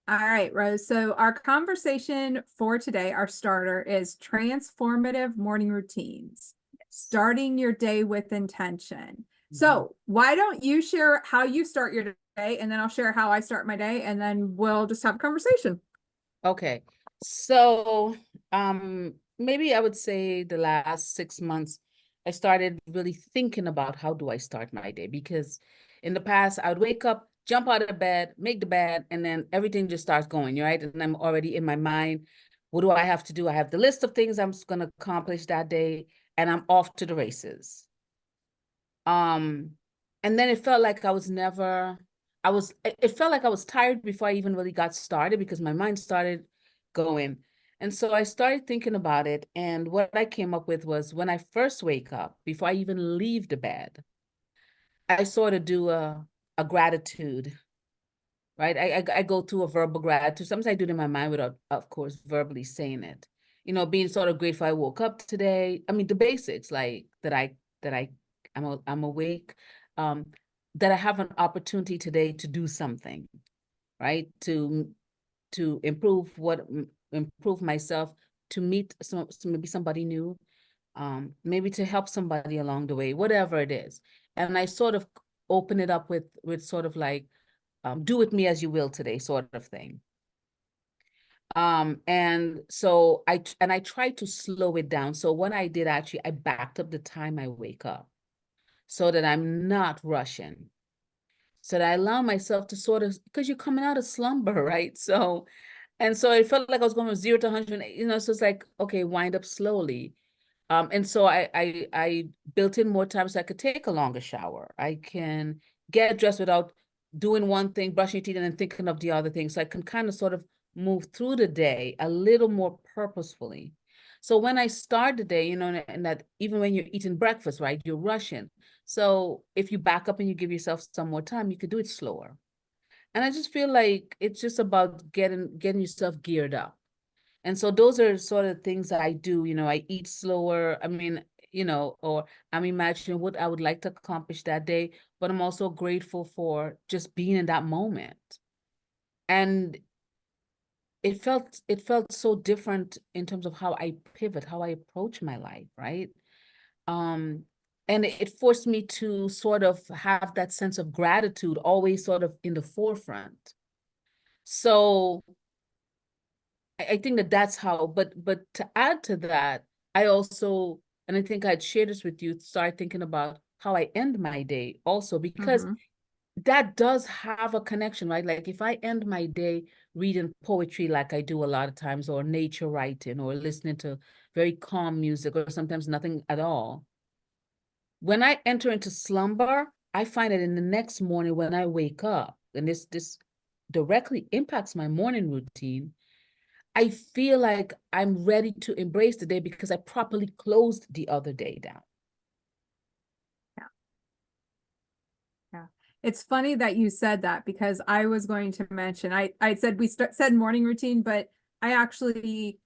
All right, Rose. So our conversation for today, our starter is transformative morning routines, starting your day with intention. Mhm. So why don't you share how you start your day, and then I'll share how I start my day, and then we'll just have a conversation. Okay. So, maybe I would say the last 6 months, I started really thinking about how do I start my day? Because in the past, I would wake up, jump out of bed, make the bed, and then everything just starts going, right? And I'm already in my mind. What do I have to do? I have the list of things I'm going to accomplish that day, and I'm off to the races. Um, and then it felt like I was never, I was, it felt like I was tired before I even really got started because my mind started going. And so I started thinking about it. And what I came up with was when I first wake up, before I even leave the bed, I sort of do a gratitude, right? I go through a verbal gratitude. Sometimes I do it in my mind without, of course, verbally saying it. You know, being sort of grateful I woke up today. I mean, the basics, like I'm awake, um, that I have an opportunity today to do something, right? To improve myself, to meet maybe somebody new, maybe to help somebody along the way, whatever it is. And I sort of open it up with sort of like do with me as you will today sort of thing. And I try to slow it down. So what I did, actually, I backed up the time I wake up so that I'm not rushing, so that I allow myself to sort of, because you're coming out of slumber, right? So it felt like I was going from 0 to 100, so it's like, okay, wind up slowly. And so I built in more time so I could take a longer shower. I can get dressed without doing one thing, brushing your teeth, and then thinking of the other thing. So I can kind of sort of move through the day a little more purposefully. So when I start the day, and that even when you're eating breakfast, right, you're rushing. So if you back up and you give yourself some more time, you could do it slower. And I just feel like it's just about getting yourself geared up. And so those are sort of things that I do. I eat slower. I mean, or I'm imagining what I would like to accomplish that day, but I'm also grateful for just being in that moment. And it felt so different in terms of how I pivot, how I approach my life, right? Um, and it forced me to sort of have that sense of gratitude always sort of in the forefront. So I think that that's how, but to add to that, I also, and I think I'd share this with you, start thinking about how I end my day also, because Mm-hmm. that does have a connection, right? Like if I end my day reading poetry like I do a lot of times, or nature writing, or listening to very calm music, or sometimes nothing at all. When I enter into slumber, I find that in the next morning when I wake up, and this directly impacts my morning routine, I feel like I'm ready to embrace the day because I properly closed the other day down. Yeah, yeah. It's funny that you said that because I was going to mention I said said morning routine, but I actually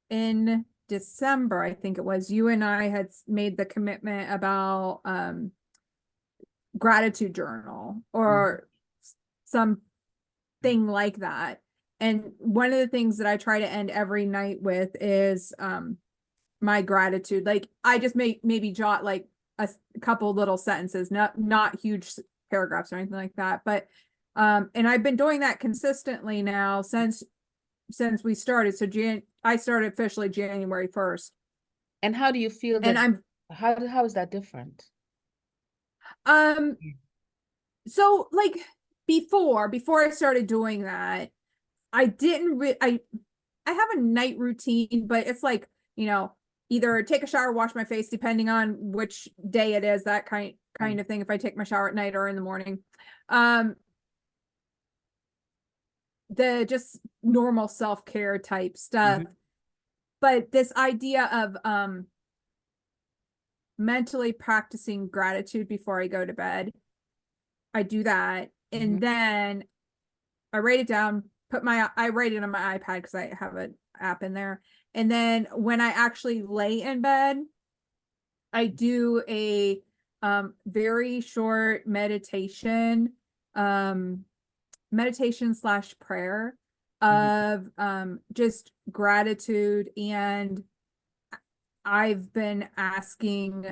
in December, I think it was, you and I had made the commitment about gratitude journal Mhm. or something like that. And one of the things that I try to end every night with is my gratitude. Like I just maybe jot like a couple little sentences, not huge paragraphs or anything like that. But and I've been doing that consistently now since we started. So I started officially January 1st. And how do you feel And that? How is that different? um so like before I started doing that, I didn't I have a night routine, but it's like, either take a shower, wash my face, depending on which day it is, that kind Right. of thing, if I take my shower at night or in the morning. Um, the just normal self-care type stuff. Mhm. But this idea of mentally practicing gratitude before I go to bed, I do that. And Mhm. then I write it down, I write it on my iPad because I have an app in there. And then when I actually lay in bed, I do a very short meditation. Um, meditation slash prayer Mhm. of just gratitude. And I've been asking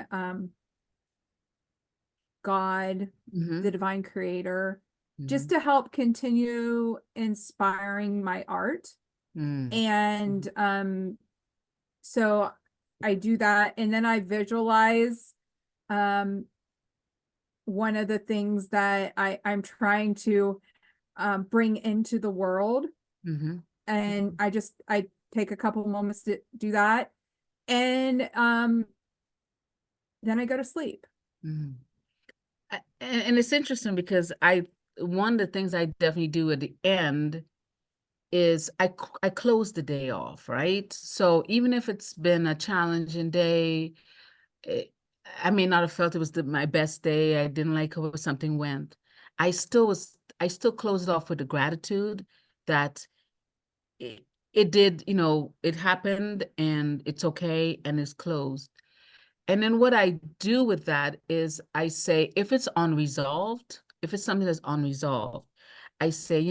God, Mhm. the divine creator, just Mhm. to help continue inspiring my art. Mhm. And so I do that, and then I visualize um one of the things that I'm trying to bring into the world. Mhm. And I take a couple moments to do that. And then I go to sleep. Mhm. And it's interesting because one of the things I definitely do at the end is I close the day off, right? So even if it's been a challenging day, it, I may not have felt it was my best day. I didn't like how something went. I still close it off with the gratitude that it, it did, it happened and it's okay and it's closed. And then what I do with that is I say, if it's unresolved, if it's something that's unresolved, I say,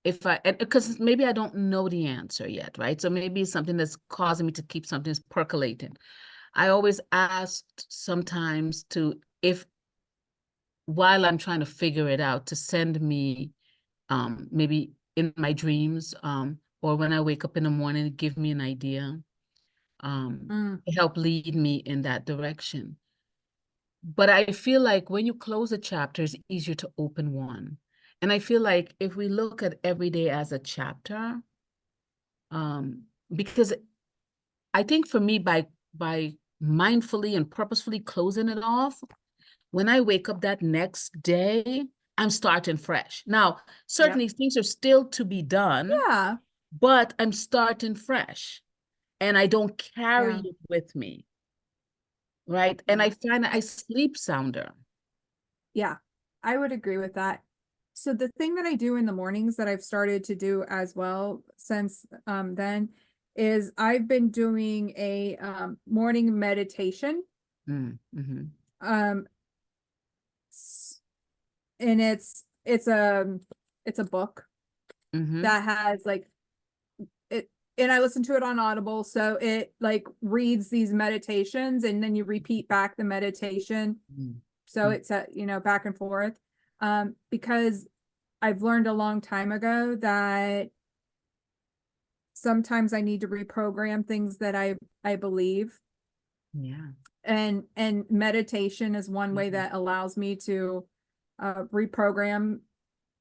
if because maybe I don't know the answer yet, right? So maybe it's something that's causing me to keep something that's percolating. I always ask sometimes if while I'm trying to figure it out, to send me maybe in my dreams, or when I wake up in the morning, give me an idea, Mm, to help lead me in that direction. But I feel like when you close a chapter, it's easier to open one. And I feel like if we look at every day as a chapter, because I think for me, by mindfully and purposefully closing it off, when I wake up that next day, I'm starting fresh. Now, yep. certainly things are still to be done, Yeah. but I'm starting fresh and I don't carry Yeah. it with me, right? And Yeah. I find that I I, sleep sounder. yeah. I would agree with that. So the thing that I do in the mornings that I've started to do as well since then is I've been doing a morning meditation. Mm-hmm. Um and it's a book Mm-hmm. that has like it, and I listen to it on Audible, so it like reads these meditations and then you repeat back the meditation, so Mm-hmm. it's back and forth, because I've learned a long time ago that sometimes I need to reprogram things that I believe. Yeah. And meditation is one way Mm-hmm. that allows me to reprogram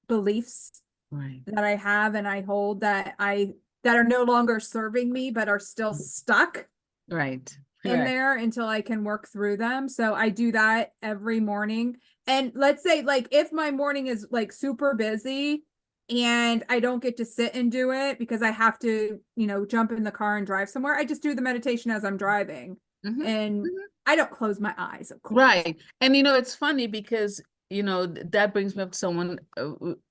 beliefs Right. that I have and I hold that are no longer serving me but are still stuck Right. in Right. there until I can work through them. So I do that every morning. And let's say like if my morning is like super busy and I don't get to sit and do it because I have to, jump in the car and drive somewhere, I just do the meditation as I'm driving. And Mm-hmm. I don't close my eyes, of course. Right. And it's funny because, that brings me up to someone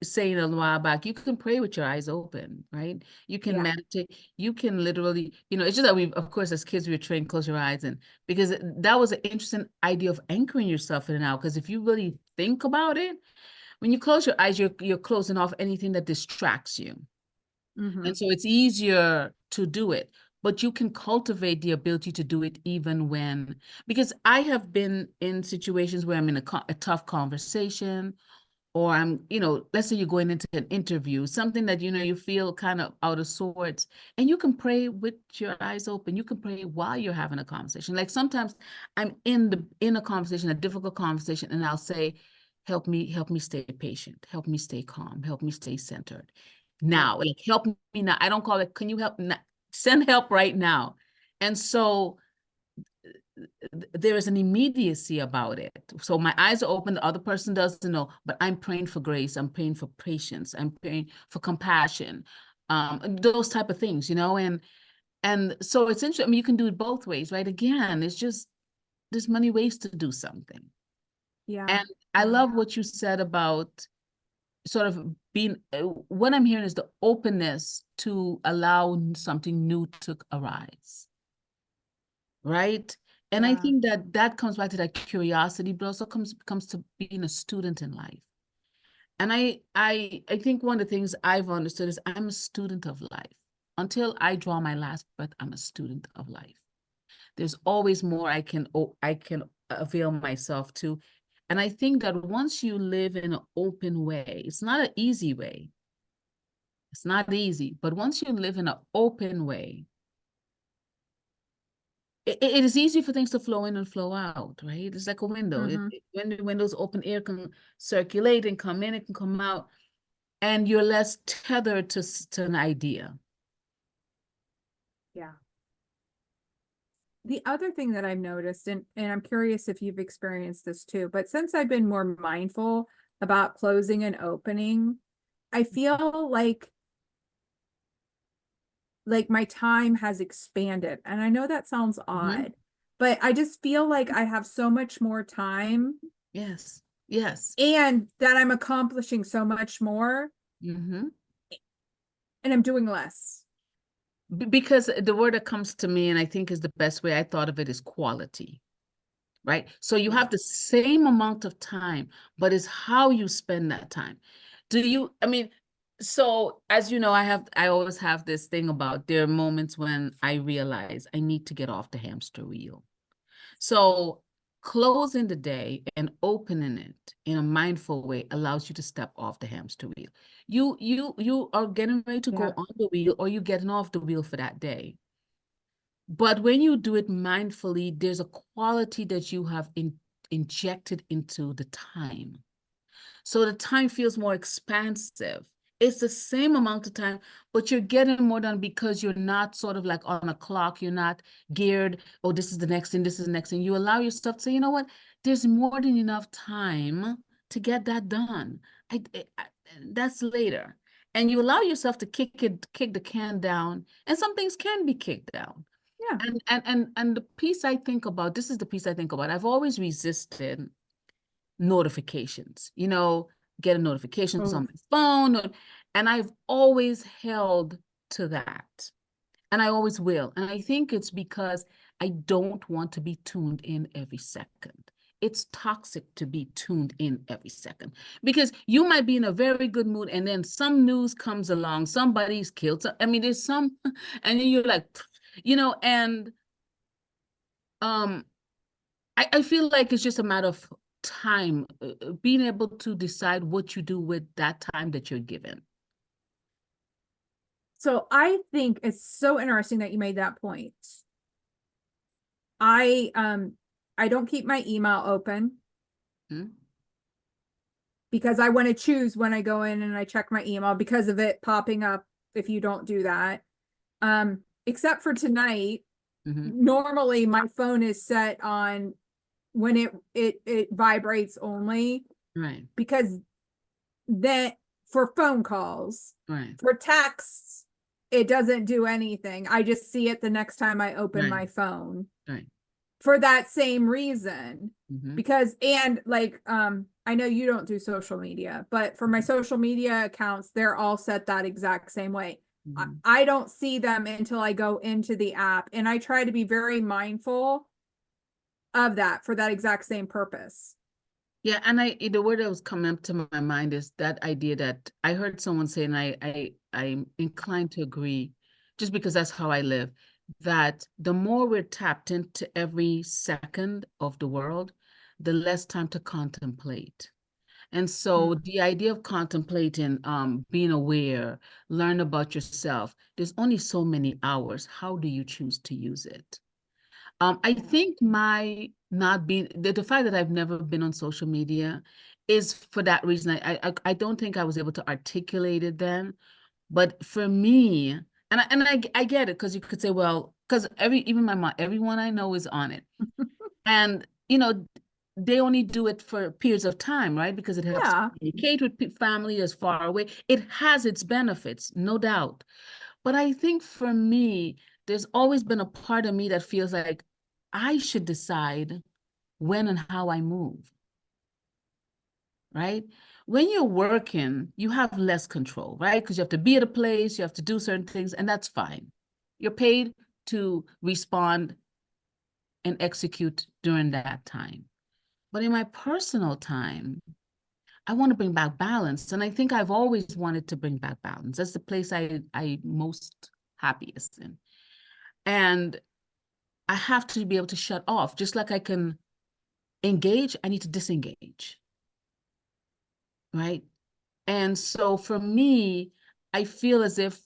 saying a while back, you can pray with your eyes open, right? You can Yeah. meditate. You can literally, it's just that of course, as kids, we were trained, close your eyes. And because that was an interesting idea of anchoring yourself in it now. Because if you really think about it, when you close your eyes, you're closing off anything that distracts you. Mm-hmm. And so it's easier to do it, but you can cultivate the ability to do it even because I have been in situations where I'm in a tough conversation, or let's say you're going into an interview, something that, you feel kind of out of sorts, and you can pray with your eyes open. You can pray while you're having a conversation. Like sometimes I'm in a conversation, a difficult conversation, and I'll say, help me stay patient, help me stay calm, help me stay centered. Yeah. Now, like help me now. I don't call it, can you help now? Send help right now. And so there is an immediacy about it. So my eyes are open, the other person doesn't know, but I'm praying for grace, I'm praying for patience, I'm praying for compassion, those type of things, and so it's interesting. I mean, you can do it both ways, right? Again, it's just there's many ways to do something. Yeah. And I Yeah. love what you said about sort of being, what I'm hearing is the openness to allow something new to arise, right? And I Yeah. think that comes back to that curiosity, but also comes to being a student in life. And I think one of the things I've understood is I'm a student of life. Until I draw my last breath, I'm a student of life. There's always more I can avail myself to. And I think that once you live in an open way, it's not an easy way. It's not easy, but once you live in an open way, it is easy for things to flow in and flow out, right? It's like a window. Mm-hmm. When the window's open, air can circulate and come in, it can come out, and you're less tethered to an idea. Yeah. The other thing that I've noticed, and I'm curious if you've experienced this too, but since I've been more mindful about closing and opening, I feel like my time has expanded. And I know that sounds Mhm. odd, but I just feel like I have so much more time Yes, yes. and that I'm accomplishing so much more Hmm. and I'm doing less. Because the word that comes to me, and I think is the best way I thought of it, is quality, right? So you Yeah. have the same amount of time, but it's how you spend that time. Do you, I mean, so as you know, I always have this thing about there are moments when I realize I need to get off the hamster wheel. So closing the day and opening it in a mindful way allows you to step off the hamster wheel. You are getting ready to Yeah. go on the wheel, or you're getting off the wheel for that day. But when you do it mindfully, there's a quality that you have injected into the time. So the time feels more expansive. It's the same amount of time, but you're getting more done because you're not sort of like on a clock. You're not geared, oh, this is the next thing, this is the next thing. You allow yourself to say, you know what? There's more than enough time to get that done. I that's later. And you allow yourself to kick the can down, and some things can be kicked down. Yeah. And the piece I think about, this is the piece I think about. I've always resisted notifications, getting notifications Oh, on my phone. And I've always held to that. And I always will. And I think it's because I don't want to be tuned in every second. It's toxic to be tuned in every second because you might be in a very good mood and then some news comes along, somebody's killed. I mean, there's some, and then you're like, and um, I feel like it's just a matter of time, being able to decide what you do with that time that you're given. so I think it's so interesting that you made that point. I don't keep my email open Hmm? because I want to choose when I go in and I check my email because of it popping up if you don't do that. Except for tonight, Hmm. normally my phone is set on when it vibrates only Right, because then for phone calls, right, for texts, it doesn't do anything. I just see it the next time I open right, my phone right. for that same reason. Hmm. Because and like I know you don't do social media, but for my social media accounts, they're all set that exact same way. Hmm. I don't see them until I go into the app, and I try to be very mindful of that for that exact same purpose. Yeah, and the word that was coming up to my mind is that idea that I heard someone say, and I'm inclined to agree, just because that's how I live, that the more we're tapped into every second of the world, the less time to contemplate. And so Mm. the idea of contemplating, being aware, learn about yourself, there's only so many hours. How do you choose to use it? I Yeah. think my not being the fact that I've never been on social media is for that reason. I don't think I was able to articulate it then. But for me, I get it because you could say, well, because even my mom, everyone I know is on it. And they only do it for periods of time, right? Because it helps Yeah. communicate with family as far away. It has its benefits, no doubt. But I think for me, there's always been a part of me that feels like I should decide when and how I move, right? When you're working, you have less control, right? Because you have to be at a place, you have to do certain things, and that's fine. You're paid to respond and execute during that time. But in my personal time, I want to bring back balance. And I think I've always wanted to bring back balance. That's the place I most happiest in. And I have to be able to shut off. Just like I can engage, I need to disengage. Right. And so for me, I feel as if,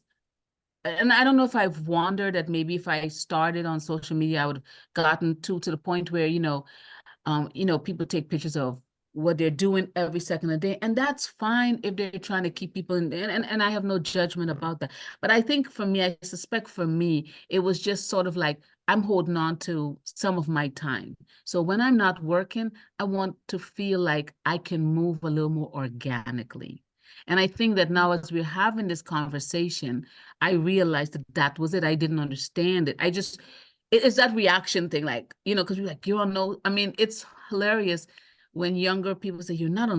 and I don't know if I've wondered that maybe if I started on social media, I would have gotten to the point where, people take pictures of what they're doing every second of the day, and that's fine if they're trying to keep people in, and I have no judgment about that. But I think for me, I suspect for me, it was just sort of like I'm holding on to some of my time. So when I'm not working, I want to feel like I can move a little more organically. And I think that now, as we're having this conversation, I realized that that was it. I didn't understand it. It's that reaction thing, like, because we're like, you don't know. I mean, it's hilarious when younger people say, you're not,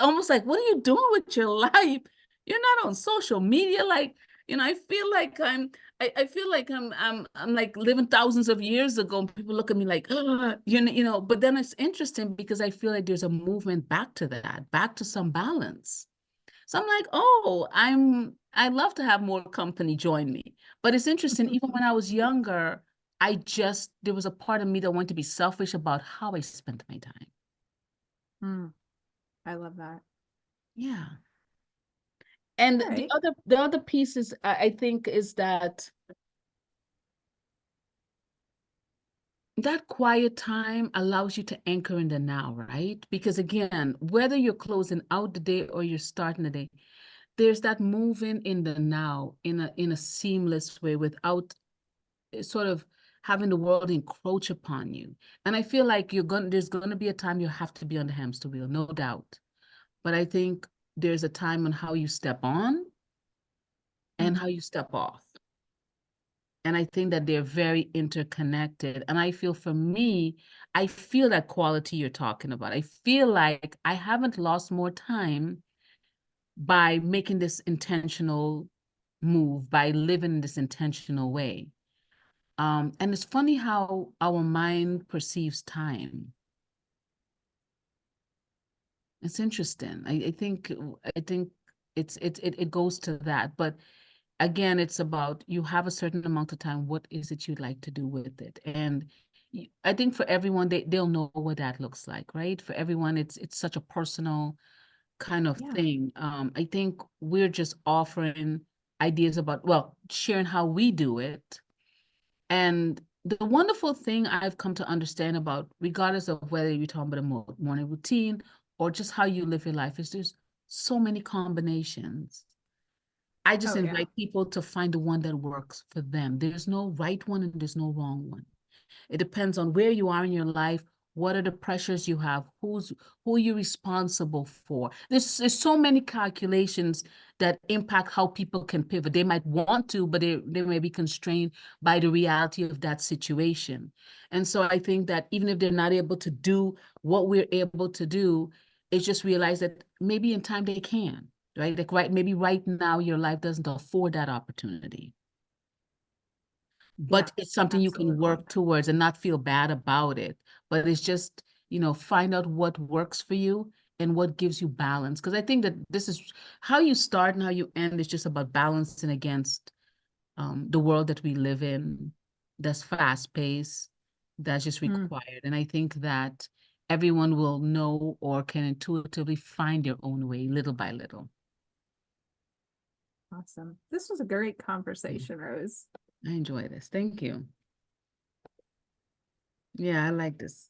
almost like, what are you doing with your life? You're not on social media. Like, I feel like I feel like I'm like living thousands of years ago. And people look at me like, but then it's interesting because I feel like there's a movement back to that, back to some balance. So I'm like, oh, I'd love to have more company join me. But it's interesting, even when I was younger, there was a part of me that wanted to be selfish about how I spent my time. Mm, I love that. Yeah. And All right. the other piece is, I think, is that quiet time allows you to anchor in the now, right? Because again, whether you're closing out the day or you're starting the day, there's that moving in the now in a seamless way without sort of having the world encroach upon you. And I feel like there's gonna be a time you have to be on the hamster wheel, no doubt. But I think there's a time on how you step on and how Mhm. you step off. And I think that they're very interconnected. And I feel for me, I feel that quality you're talking about. I feel like I haven't lost more time by making this intentional move, by living in this intentional way. And it's funny how our mind perceives time. It's interesting. I think it goes to that. But again, it's about you have a certain amount of time. What is it you'd like to do with it? And I think for everyone, they'll know what that looks like, right? For everyone, it's such a personal kind of Yeah. thing. I think we're just offering ideas about, well, sharing how we do it. And the wonderful thing I've come to understand about, regardless of whether you're talking about a morning routine or just how you live your life, is there's so many combinations. I just Oh, yeah. invite people to find the one that works for them. There's no right one and there's no wrong one. It depends on where you are in your life. What are the pressures you have? Who are you responsible for? There's so many calculations that impact how people can pivot. They might want to, but they may be constrained by the reality of that situation. And so I think that even if they're not able to do what we're able to do, it's just realize that maybe in time they can, right? Like maybe right now your life doesn't afford that opportunity, Yeah. but it's something you can Absolutely. work towards and not feel bad about it. But it's just, find out what works for you and what gives you balance. Because I think that this is how you start and how you end is just about balancing against the world that we live in, that's fast paced, that's just Mm, required. And I think that everyone will know or can intuitively find their own way little by little. awesome. This was a great Mm. conversation, Rose. I enjoy this. Thank you. Yeah, I like this.